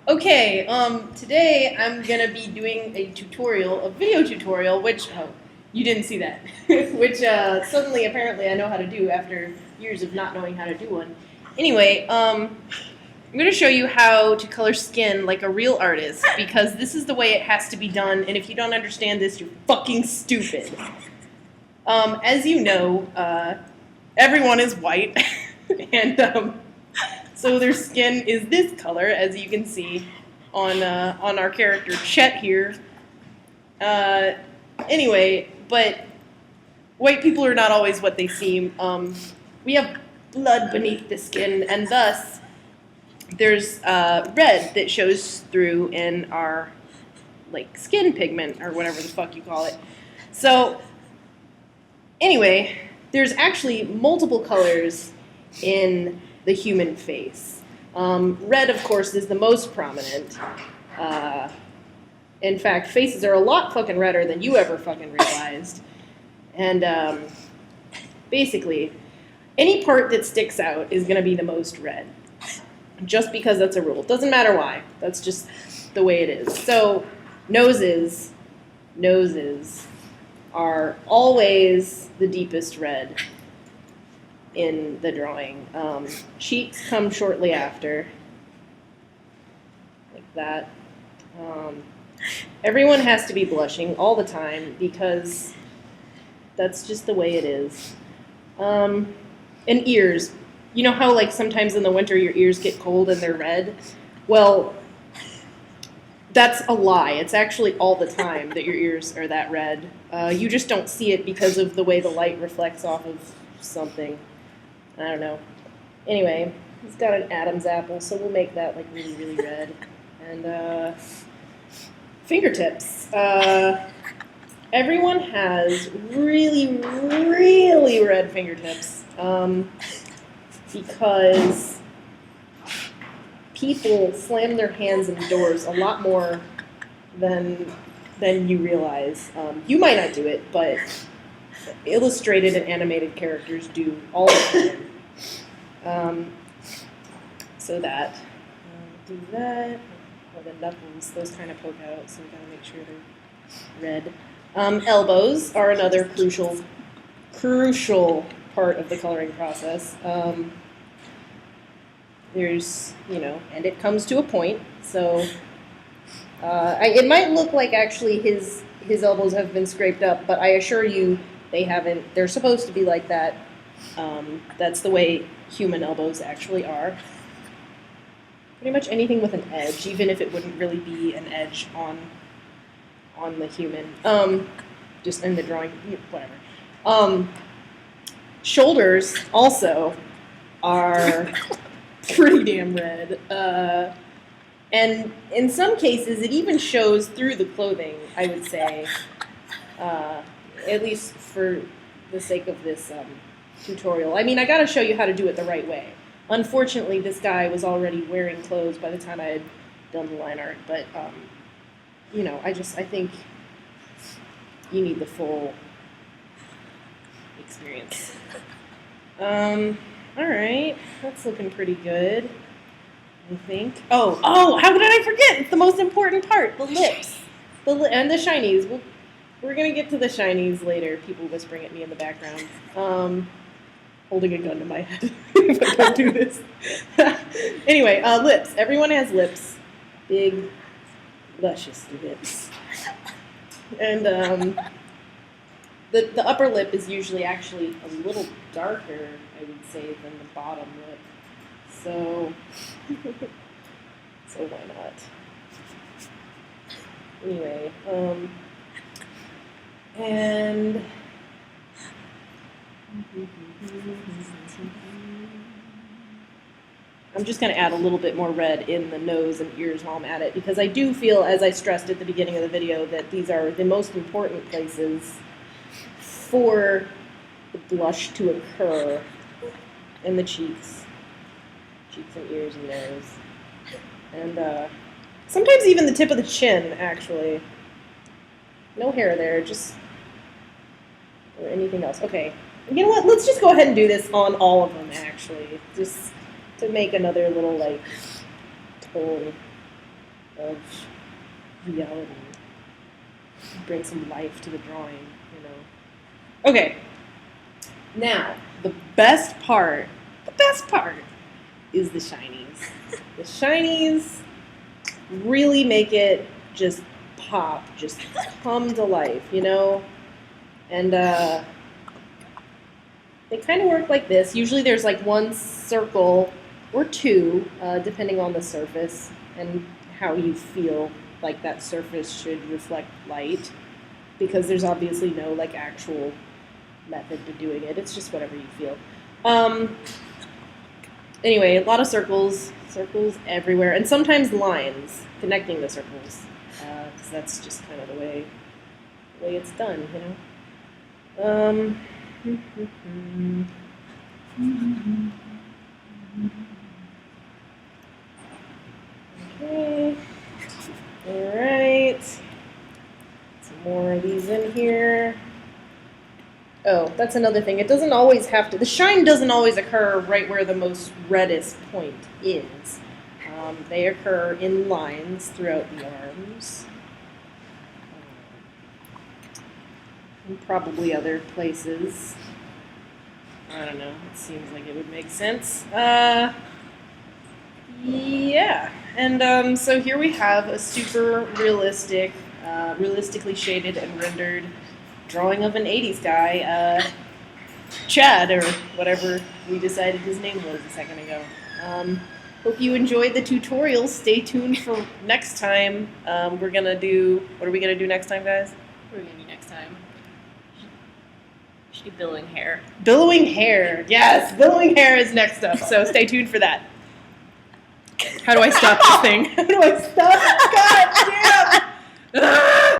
Okay, today I'm gonna be doing a tutorial, a video tutorial, which, oh, you didn't see that, which suddenly apparently I know how to do after years of not knowing how to do one. Anyway, I'm gonna show you how to color skin like a real artist, because this is the way it has to be done, and if you don't understand this, you're fucking stupid. As you know, everyone is white, and so their skin is this color, as you can see on our character Chet here. Anyway, but white people are not always what they seem. We have blood beneath the skin, and thus there's red that shows through in our skin pigment or whatever the fuck you call it. So anyway, there's actually multiple colors in the human face. Red, of course, is the most prominent. In fact, faces are a lot fucking redder than you ever fucking realized. And basically, any part that sticks out is going to be the most red. Just because that's a rule. Doesn't matter why. That's just the way it is. So, noses are always the deepest red in the drawing. Cheeks come shortly after, like that. Everyone has to be blushing all the time because that's just the way it is. And ears. You know how sometimes in the winter your ears get cold and they're red? Well, that's a lie. It's actually all the time that your ears are that red. You just don't see it because of the way the light reflects off of something. I don't know. Anyway, he's got an Adam's apple, so we'll make that really, really red. And fingertips. Everyone has really, really red fingertips because people slam their hands in doors a lot more than you realize. You might not do it, but illustrated and animated characters do all the time. So that. Do that. Oh, the knuckles, those kind of poke out, so we gotta make sure they're red. Elbows are another crucial part of the coloring process. There's, and it comes to a point, so it might look like actually his elbows have been scraped up, but I assure you they haven't. They're supposed to be like that. That's the way human elbows actually are. Pretty much anything with an edge, even if it wouldn't really be an edge on the human. Just in the drawing, whatever. Shoulders also are pretty damn red. And in some cases, it even shows through the clothing, I would say, at least for the sake of this tutorial. I mean, I gotta show you how to do it the right way. Unfortunately, this guy was already wearing clothes by the time I had done the line art, but, I think you need the full experience. Alright, that's looking pretty good, I think. Oh, how did I forget? It's the most important part, the lips. And the shinies. We're going to get to the shinies later, people whispering at me in the background. Holding a gun to my head if I don't do this. Anyway, lips. Everyone has lips. Big, luscious lips. And the upper lip is usually actually a little darker, I would say, than the bottom lip. So why not? Anyway, and I'm just going to add a little bit more red in the nose and ears while I'm at it, because I do feel, as I stressed at the beginning of the video, that these are the most important places for the blush to occur in the cheeks and ears and nose. And sometimes even the tip of the chin, actually. No hair there, or anything else. Okay, you know what? Let's just go ahead and do this on all of them, actually. Just to make another little, tone of reality. Bring some life to the drawing, Okay. Now, the best part is the shinies. The shinies really make it just pop, just come to life, And they kind of work like this. Usually there's like one circle or two, depending on the surface and how you feel like that surface should reflect light. Because there's obviously no like actual method to doing it. It's just whatever you feel. Anyway, a lot of circles everywhere, and sometimes lines connecting the circles, because that's just kind of the way it's done, Okay. All right. Some more of these in here. Oh, that's another thing. It doesn't always have to. The shine doesn't always occur right where the most reddest point is. They occur in lines throughout the arms. And probably other places. I don't know. It seems like it would make sense. Yeah. And so here we have a super realistic, realistically shaded and rendered drawing of an 80s guy, Chad, or whatever we decided his name was a second ago. Hope you enjoyed the tutorial. Stay tuned for next time. We're going to do... What are we going to do next time, guys? What are we going to do next time? Should do billowing hair. Billowing hair. Yes, billowing hair is next up, so stay tuned for that. How do I stop this thing? How do I stop?